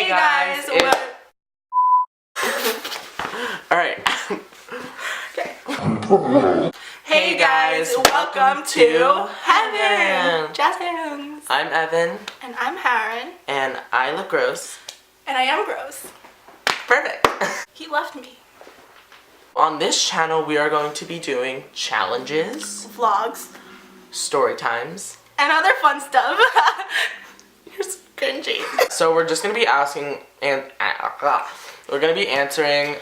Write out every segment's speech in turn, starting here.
Hey guys, Alright. Okay. Hey guys, welcome to Heaven! Jazz hands! I'm Evan. And I'm HARIN. And I look gross. And I am gross. Perfect. He left me. On this channel, we are going to be doing challenges, Vlogs. story times, And other fun stuff. You're so cringy. So we're just going to be asking, and we're going to be answering,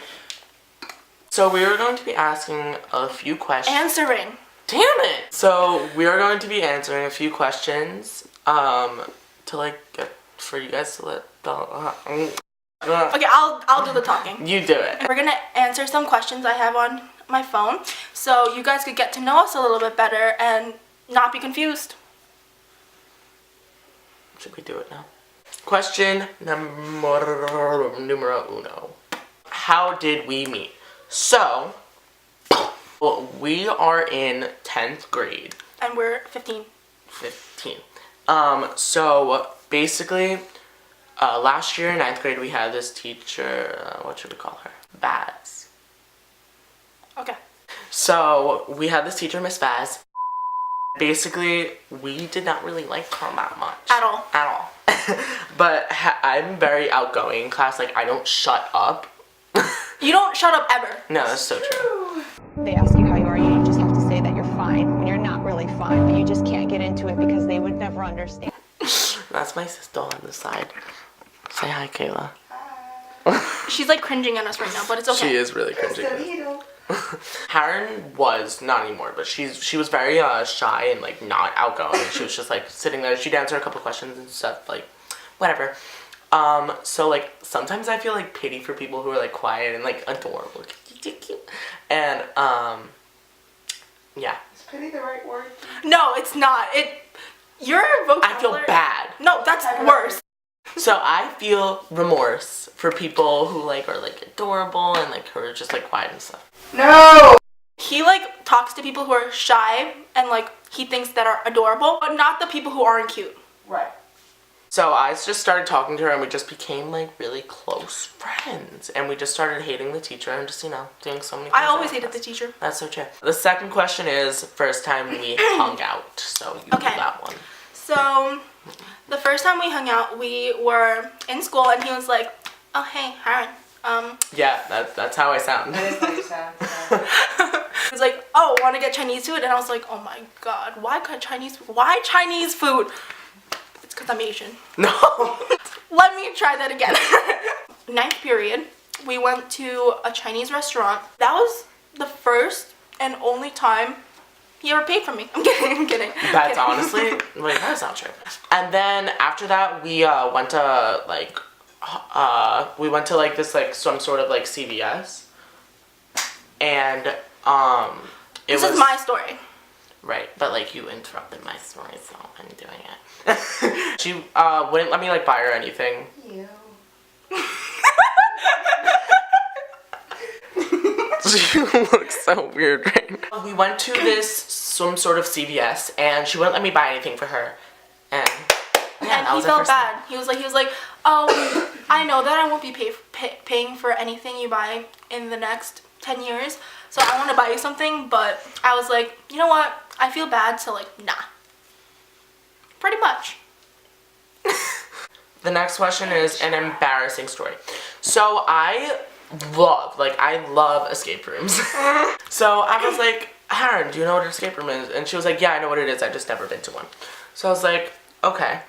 so we are going to be asking a few questions. Answering. Damn it! So we are going to be answering a few questions, to like, get, for you guys to let, Okay, I'll do the talking. You do it. We're gonna answer some questions I have on my phone, so you guys could get to know us a little bit better and not be confused. Should we do it now? Question numero uno. How did we meet? So, well, we are in 10th grade. And we're 15. 15. So, basically, last year in 9th grade we had this teacher, what should we call her? Baz. Okay. So, we had this teacher, Miss Baz. Basically, we did not really like her that much. At all. At all. But I'm very outgoing in class. Like, I don't shut up. You don't shut up ever. No, that's so true. They ask you how you are, you just have to say that you're fine when you're not really fine, but you just can't get into it because they would never understand. That's my sister on the side. Say hi, Kayla. She's like cringing at us right now, but it's okay. She is really cringing. HARIN was, not anymore, but she was very shy and like not outgoing. She was just like sitting there. She'd answer a couple questions and stuff, like whatever. So like sometimes I feel like pity for people who are like quiet and like adorable. And yeah. Is pity the right word? No, it's not. Your vocabulary. I feel bad. No, that's worse. So I feel remorse for people who like are like adorable and like who are just like quiet and stuff. No! He like talks to people who are shy and like he thinks that are adorable, but not the people who aren't cute. Right. So I just started talking to her and we just became like really close friends. And we just started hating the teacher and just, you know, doing so many things. I always hated the teacher. That's so true. The second question is first time we hung out. So you do that one. So the first time we hung out, we were in school and he was like, oh hey, HARIN. Yeah, that's how I sound. That is how you sound. He was like, oh, want to get Chinese food? And I was like, oh my god, why Chinese food? Why Chinese food? It's because I'm Asian. No. Let me try that again. 9th period, we went to a Chinese restaurant. That was the first and only time he ever paid for me. I'm kidding. That's honestly, like, that's not true. And then after that, we went to like, this like some sort of like CVS. And this is my story. Right, but like you interrupted my story, so I'm doing it. She wouldn't let me like buy her anything. Ew. You look so weird right now. We went to some sort of CVS and she wouldn't let me buy anything for her. And yeah, and he felt bad. He was like, oh, I know that I won't be paying for anything you buy in the next 10 years. So I want to buy you something, but I was like, you know what? I feel bad, so like, nah. Pretty much. The next question is an embarrassing story. So I love escape rooms. So I was like, HARIN, do you know what an escape room is? And she was like, yeah, I know what it is. I've just never been to one. So I was like, okay.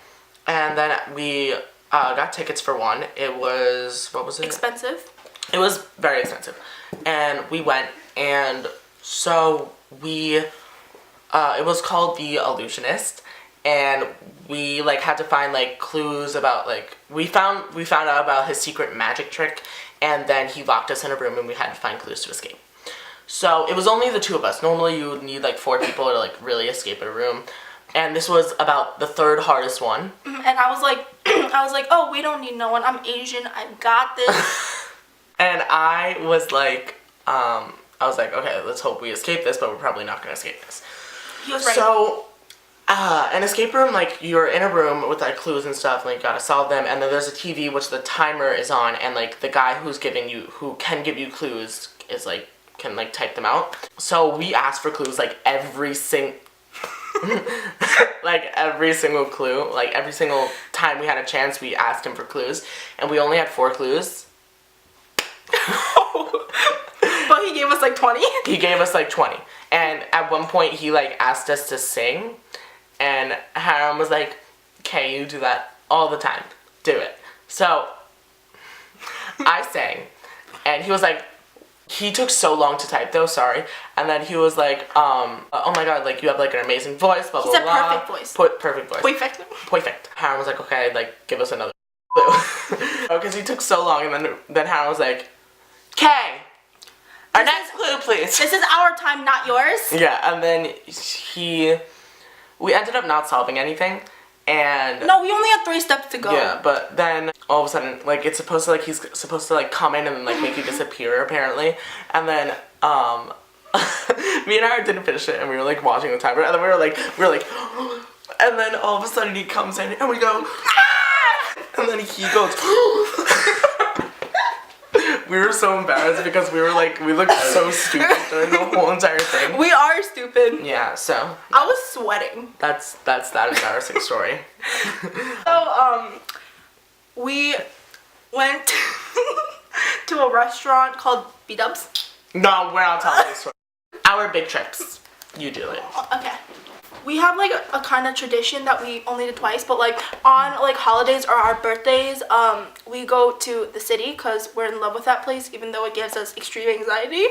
And then we got tickets for one. It was, what was it? Expensive. It was very expensive. And we went, and so it was called The Illusionist. And we like had to find like clues about like, we found out about his secret magic trick. And then he locked us in a room and we had to find clues to escape. So it was only the two of us. Normally you would need like 4 people to like really escape a room. And this was about the 3rd hardest one. And I was like, oh, we don't need no one. I'm Asian. I got this. And I was like, okay, let's hope we escape this, but we're probably not going to escape this. He was right. So An escape room, like, you're in a room with, like, clues and stuff, and, like, you gotta solve them, and then there's a TV which the timer is on, and, like, the guy who can give you clues is, like, can, like, type them out. So we asked for clues, like, every single clue. Like, every single time we had a chance, we asked him for clues, and we only had 4 clues. But he gave us like 20. He gave us like 20. And at one point he like asked us to sing, and HARIN was like, okay, you do that all the time. Do it. So I sang, and he was like, he took so long to type though, sorry. And then he was like, oh my god, like you have like an amazing voice, blah blah blah. He said perfect voice. Perfect voice. Perfect. Perfect. HARIN was like, okay, like give us another clue. Because he took so long, and then HARIN was like, okay, our next clue please. This is our time, not yours. Yeah, and then we ended up not solving anything, and no, we only had 3 steps to go. yeah, but then all of a sudden, like, it's supposed to, like, he's supposed to, like, come in and, like, make you disappear, apparently, and then, me and I didn't finish it, and we were, like, watching the timer, and then we were like, and then all of a sudden he comes in, and we go, ah! And then he goes, we were so embarrassed because we were, like, we looked so stupid during the whole entire thing. We are stupid. Yeah, so. I was sweating. That's that embarrassing story. So, we went to a restaurant called B-Dubs. No, we're not telling this story. Our big trips. You do it. Okay. We have like a kind of tradition that we only did twice, but like on like holidays or our birthdays, we go to the city because we're in love with that place, even though it gives us extreme anxiety.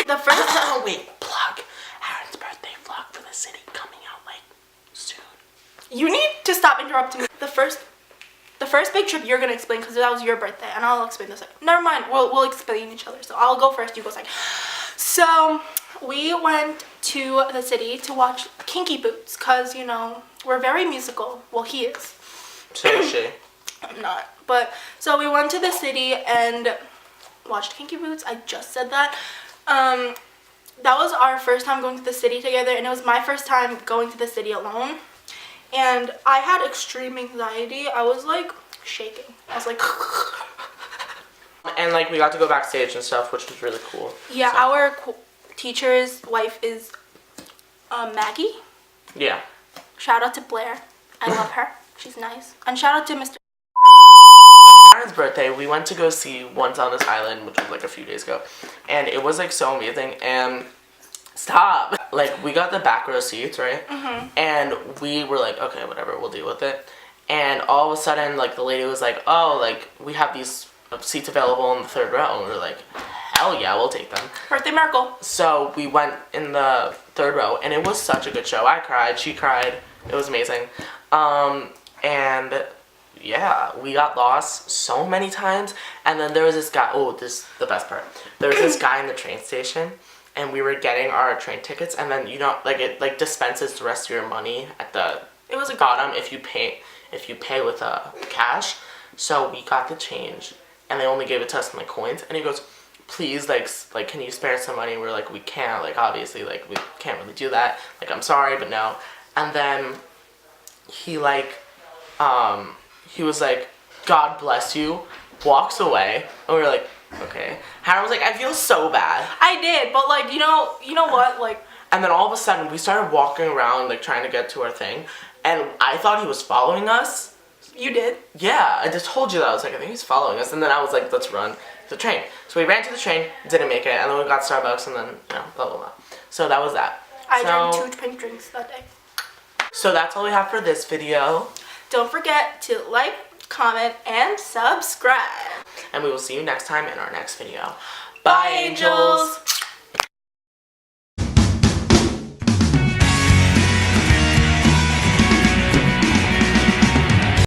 The first Oh wait, plug. HARIN's birthday vlog for the city coming out like soon. You need to stop interrupting me. The first big trip you're gonna explain because that was your birthday, and I'll explain this. Never mind. We'll explain each other. So I'll go first. You go second. So we went to the city to watch Kinky Boots because, you know, we're very musical. Well, he is. So is she. I'm not. But so we went to the city and watched Kinky Boots. I just said that. That was our first time going to the city together, and it was my first time going to the city alone. And I had extreme anxiety. I was like shaking. I was like And like we got to go backstage and stuff, which was really cool. yeah, so. our teacher's wife is Maggie. Yeah. Shout out to Blair. I love her. She's nice. And shout out to Mr. HARIN's birthday, we went to go see Once on This Island, which was like a few days ago, and it was like so amazing. And stop, like we got the back row seats, right? And we were like, okay, whatever, we'll deal with it. And all of a sudden, like the lady was like, oh, like we have these seats available in the 3rd row, and we were like, hell yeah, we'll take them. Birthday Miracle. So we went in the 3rd row, and it was such a good show. I cried, she cried, it was amazing. And yeah, we got lost so many times, and then there was this guy, oh, this is the best part. There was this guy in the train station, and we were getting our train tickets, and then, you know, like it like dispenses the rest of your money at the bottom if you pay with cash. So we got the change, and they only gave it to us in like coins, and he goes, please, like can you spare some money? We're like, we can't, like obviously, like we can't really do that, like I'm sorry, but no. And then he like he was like, God bless you, walks away, and we were like, okay. HARIN was like, I feel so bad. I did, but like, you know what, like. And then all of a sudden we started walking around like trying to get to our thing, and I thought he was following us. You did? Yeah, I just told you that. I was like, I think he's following us, and then I was like, let's run to the train. So we ran to the train, didn't make it, and then we got Starbucks, and then, you know, blah blah blah. So that was that. I drank 2 pink drinks that day. So that's all we have for this video. Don't forget to like, comment, and subscribe. And we will see you next time in our next video. Bye, angels.